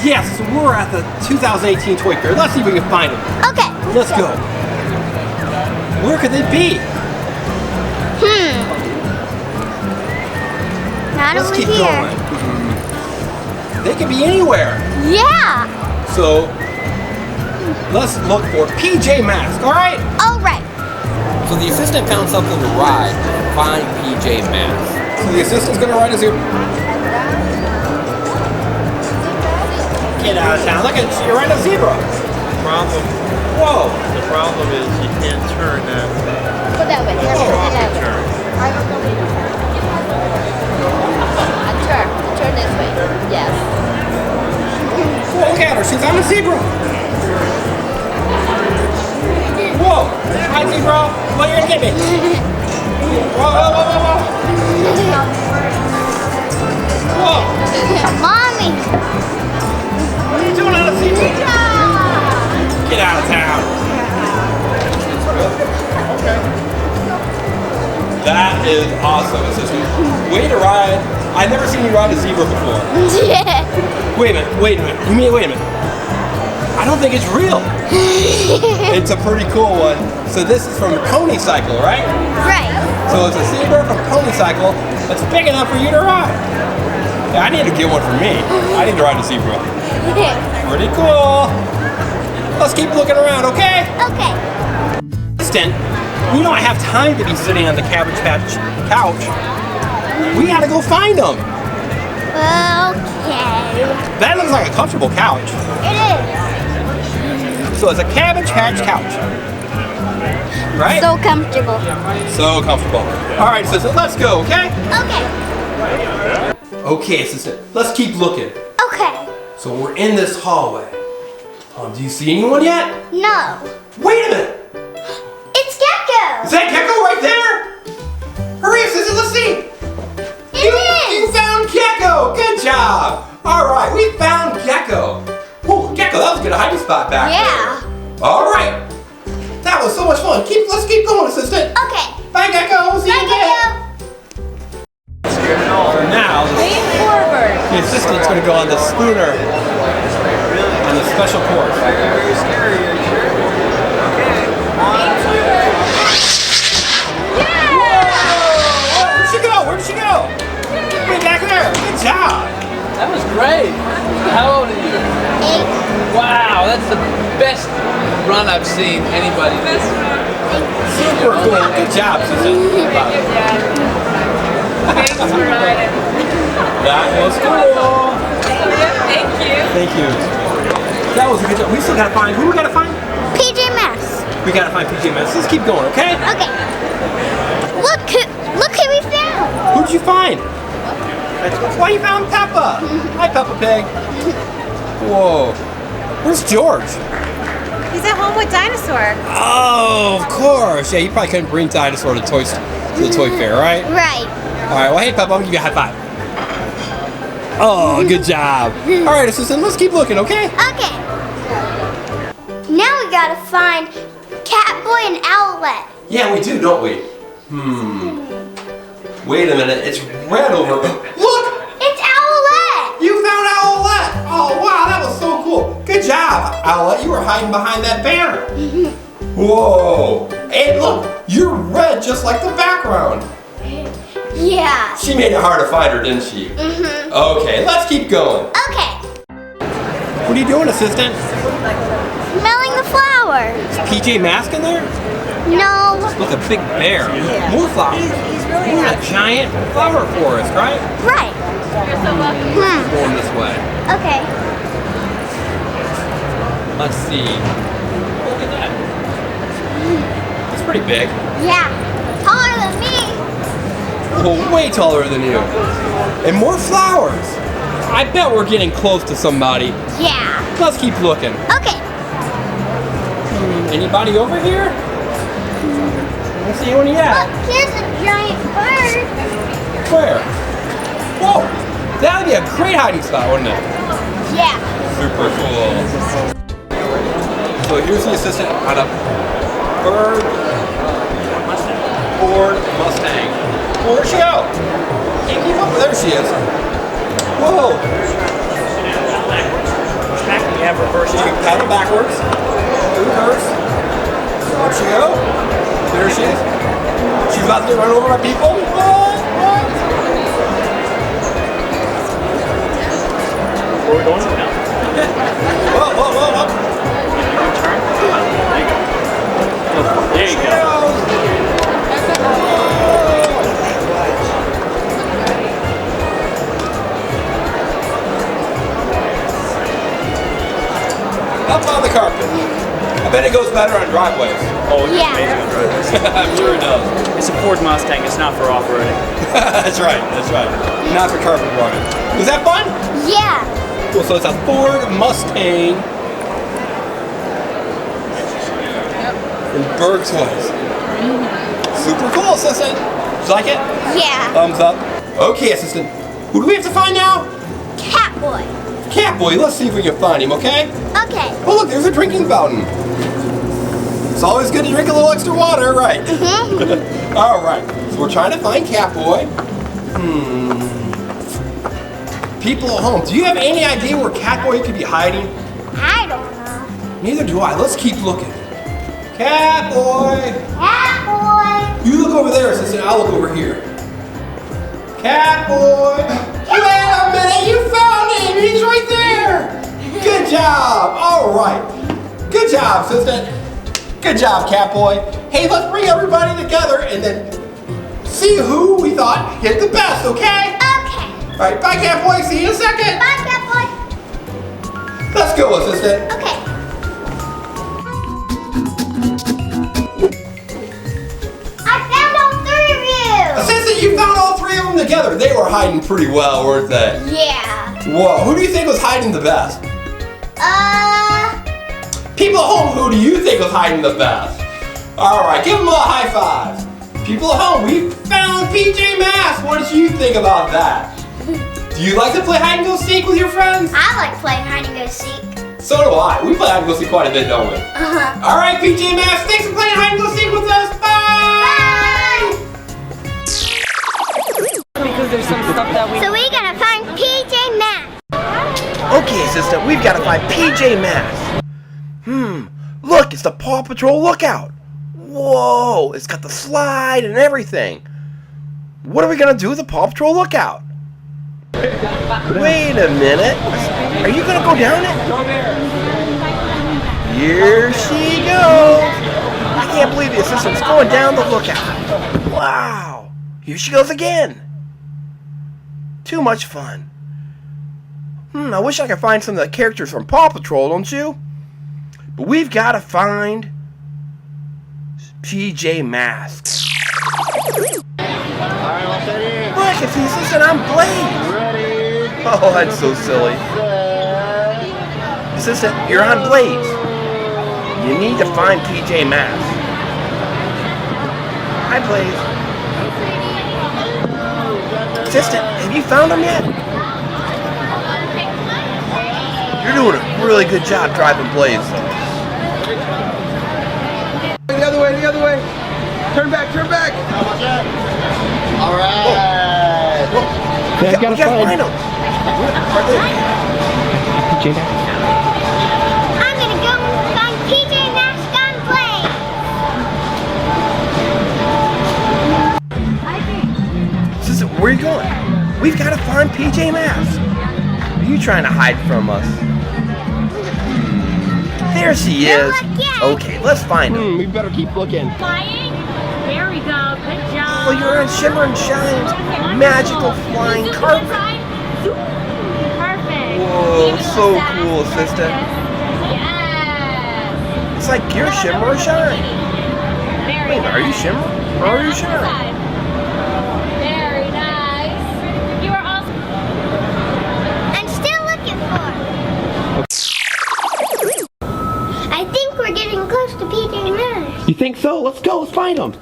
Yes, we're at the 2018 Toy Fair. Let's see if we can find them. Okay. Let's go. Where could they be? Not Let's over keep here. going. They could be anywhere. Yeah. So let's look for PJ Masks, all right? All right. So the assistant found something to ride. Find PJ Masks. So the assistant's gonna ride us here. Get out of town. Look at you're riding a zebra. Whoa. The problem is you can't turn that. Put that way. Turn. Turn this way. Yes. Whoa, look at her. She's on a zebra. Whoa. Hi, zebra. Well, you're gonna get me. Whoa, whoa, whoa, whoa, whoa. Whoa. Mommy. What are you doing on a zebra? Get out of town. Okay. That is awesome. Assistant. Way to ride. I've never seen you ride a zebra before. Yeah. Wait a minute. Wait a minute. You mean, wait a minute. I don't think it's real. It's a pretty cool one. So this is from the Pony Cycle, right? Right. So it's a zebra from Pony Cycle that's big enough for you to ride. Yeah, I need to get one for me. I need to ride a zebra. Pretty cool. Let's keep looking around, okay? Okay. Assistant, we don't have time to be sitting on the Cabbage Patch couch. We gotta go find them. Okay. That looks like a comfortable couch. It is. So it's a Cabbage Patch couch. Right? So comfortable. So comfortable. All right, assistant, let's go, okay? Okay. Okay, assistant, let's keep looking. Okay. So we're in this hallway. Do you see anyone yet? No. Wait a minute. It's Gecko. Is that Gecko right there? Hurry, assistant, let's see. You found Gecko. Good job. All right, we found Gecko. Oh, Gecko, that was a good hiding spot back there. All right. That was so much fun. Let's keep going, assistant. Okay. Bye, Gecko. We'll see you again. So now, the assistant's going to go on the schooner on the special course. Very scary. Okay. Where'd she go? Where'd she go? Way back there. Good job. That was great. How old are you? 8. Wow, that's the best run I've seen anybody do. Super cool. Good job, Susan. Thanks for riding. That was cool. Thank you. Thank you. That was a good job. We still gotta find, who we gotta find? PJ Masks. We gotta find PJ Masks. Let's keep going, okay? Okay. Look who we found. Who'd you find? Why you found Peppa? Hi, Peppa Pig. Whoa. Where's George? He's at home with Dinosaur. Oh, of course. Yeah, you probably couldn't bring Dinosaur to the toy fair, right? Right. All right, well, hey, Peppa, I'm gonna give you a high five. Oh, good job. All right, assistant, let's keep looking, okay? Okay. Now we gotta find Catboy and Owlette. Yeah, we do, don't we? Wait a minute, it's red over. Look! It's Owlette. You found Owlette! Oh, wow, that was so cool. Good job, Owlette. You were hiding behind that banner. Whoa. And look, you're red just like the background. Yeah. She made it hard to find her, didn't she? Okay, let's keep going. Okay. What are you doing, assistant? Smelling the flowers. Is PJ Masks in there? No. Look, a big bear. More flowers. He's really We're in a giant flower forest, right? Right. You're so lucky. Going this way. Okay. Let's see. Look at that. It's pretty big. Yeah. Taller than me. Oh, way taller than you. And more flowers. I bet we're getting close to somebody. Yeah. Let's keep looking. Okay. Anybody over here? I don't see anyone yet. Look, here's a giant bird. Where? Whoa! That would be a great hiding spot, wouldn't it? Yeah. Super cool. So here's the assistant on a Ford Mustang. Well, where'd she go? Can't keep up. There she is. Whoa! have reverse You can paddle backwards. Through the curves. There she go. There she is. She's about to get run over by people. What? Where are we going now? Whoa. Turn. There you go. There you go. Up on the carpet. I bet it goes better on driveways. Oh, it's Yeah. amazing on drivers. I'm sure it does. It's a Ford Mustang. It's not for off-roading. That's right. Not for carpet running. Was that fun? Yeah. Cool, so it's a Ford Mustang from Berg's Place. Super cool, assistant. Did you like it? Yeah. Thumbs up. Okay, assistant. Who do we have to find now? Catboy. Catboy. Let's see if we can find him, okay? Okay. Oh, look, there's a drinking fountain. It's always good to drink a little extra water, right? Mm-hmm. All right, so we're trying to find Catboy. People at home, do you have any idea where Catboy could be hiding? I don't know. Neither do I. Let's keep looking. Catboy! Catboy. You look over there, assistant. I'll look over here. Catboy! Wait a minute! You found him! He's right there! Good job! All right. Good job, assistant. Good job, Catboy. Hey, let's bring everybody together and then see who we thought hit the best, okay? Okay. All right, bye, Catboy. See you in a second. Bye, Catboy. Let's go, assistant. Okay. I found all three of you. Assistant, you found all three of them together. They were hiding pretty well, weren't they? Yeah. Whoa, who do you think was hiding the best? People at home, who do you think was hiding the best? All right, give them a high five. People at home, we found PJ Masks. What did you think about that? Do you like to play hide and go seek with your friends? I like playing hide and go seek. So do I. We play hide and go seek quite a bit, don't we? Uh-huh. All right, PJ Masks, thanks for playing hide and go seek with us. Bye! Because there's some stuff that we So we gotta find PJ Masks. Okay, assistant, we've got to find PJ Masks. Look, it's the Paw Patrol lookout. Whoa, it's got the slide and everything. What are we gonna do with the Paw Patrol lookout? Wait a minute. Are you gonna go down it? Here she goes. I can't believe the assistant's going down the lookout. Wow. Here she goes again. Too much fun. I wish I could find some of the characters from Paw Patrol, don't you? But we've got to find PJ Masks. Alright, all set. Look, it's the assistant on Blaze. Ready? Oh, that's so silly. Assistant, you're on Blaze. You need to find PJ Masks. Hi, Blaze. Assistant, have you found him yet? You're doing a really good job driving Blaze. The other way. Turn back. Alright. We gotta find him. I'm gonna go find PJ Masks on Blaze. Assistant, where are you going? We've got to find PJ Masks. Are you trying to hide from us? There she is. Okay, let's find him. We better keep looking. flying. There we go. Good job. Oh, you're on Shimmer and Shine's magical flying carpet. Perfect. Whoa, so cool, assistant. Yes. It's like you're Shimmer or Shine. Very Wait, nice. are you Shimmer or are you Shine? Very nice. You are awesome. I'm still looking for him. I think we're getting close to PJ Masks. You think so? Let's go. Let's find him.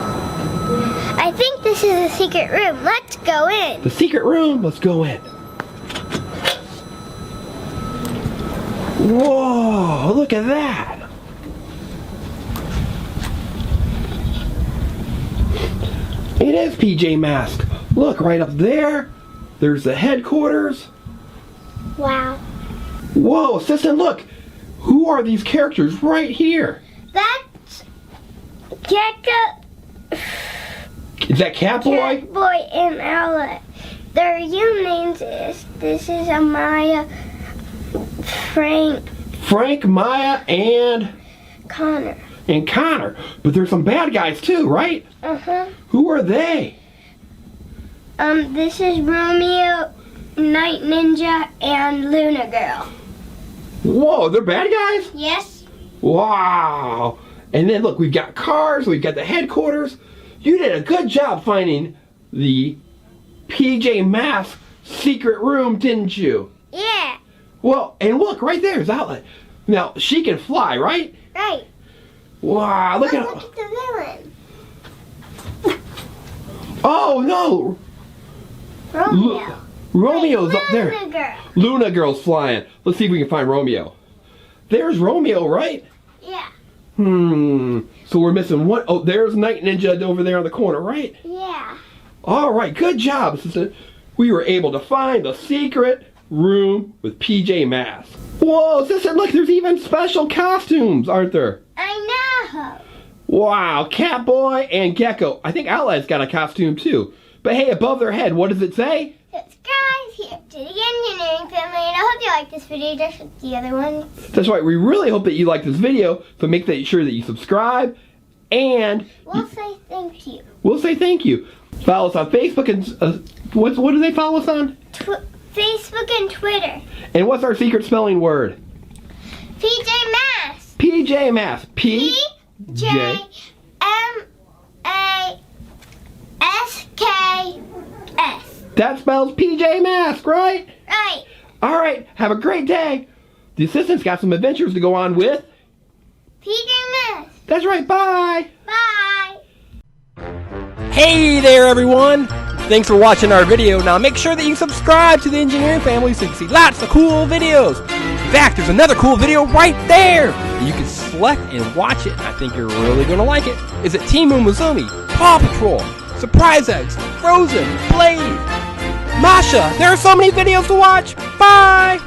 I think this is a secret room. Let's go in. The secret room. Let's go in. Whoa, look at that. It is PJ Masks. Look, right up there. There's the headquarters. Wow. Whoa, assistant, look. Who are these characters right here? That's Gecko, Is that Catboy? Catboy, and Owlet. Their real names is, this is Amaya, Frank, Maya, and Connor. Connor. But there's some bad guys too, right? Uh-huh. Who are they? This is Romeo, Night Ninja, and Luna Girl. Whoa, they're bad guys? Yes? Wow. And then look, we've got cars, we've got the headquarters. You did a good job finding the PJ Masks secret room, didn't you? Yeah. Well, and look, right there's Outlet. Now, she can fly, right? Right. Wow, look at the villain. Oh, no. Romeo. Romeo's up there. Luna Girl. Luna Girl's flying. Let's see if we can find Romeo. There's Romeo, right? Yeah. So we're missing one. Oh, there's Night Ninja over there on the corner, right? Yeah. All right, good job, assistant. We were able to find the secret room with PJ Masks. Whoa, assistant, look, there's even special costumes, aren't there? I know. Wow, Catboy and Gecko. I think Outlet's got a costume too. But hey, above their head, what does it say? Subscribe here to the Engineering Family, and I hope you like this video just like the other ones. That's right, we really hope that you like this video, so make sure that you subscribe, and We'll say thank you. we'll say thank you. Follow us on Facebook, and what do they follow us on? Facebook and Twitter. And what's our secret spelling word? PJ Masks. PJ Masks. PJMASKS. That spells PJ Masks, right? Right. All right, have a great day. The assistant's got some adventures to go on with PJ Masks. That's right, bye. Bye. Hey there, everyone. Thanks for watching our video. Now make sure that you subscribe to the Engineering Family so you can see lots of cool videos. In fact, there's another cool video right there. You can select and watch it. I think you're really going to like it. Is it Team Umizoomi, Paw Patrol, Surprise Eggs, Frozen, Blaze, Masha. There are so many videos to watch. Bye.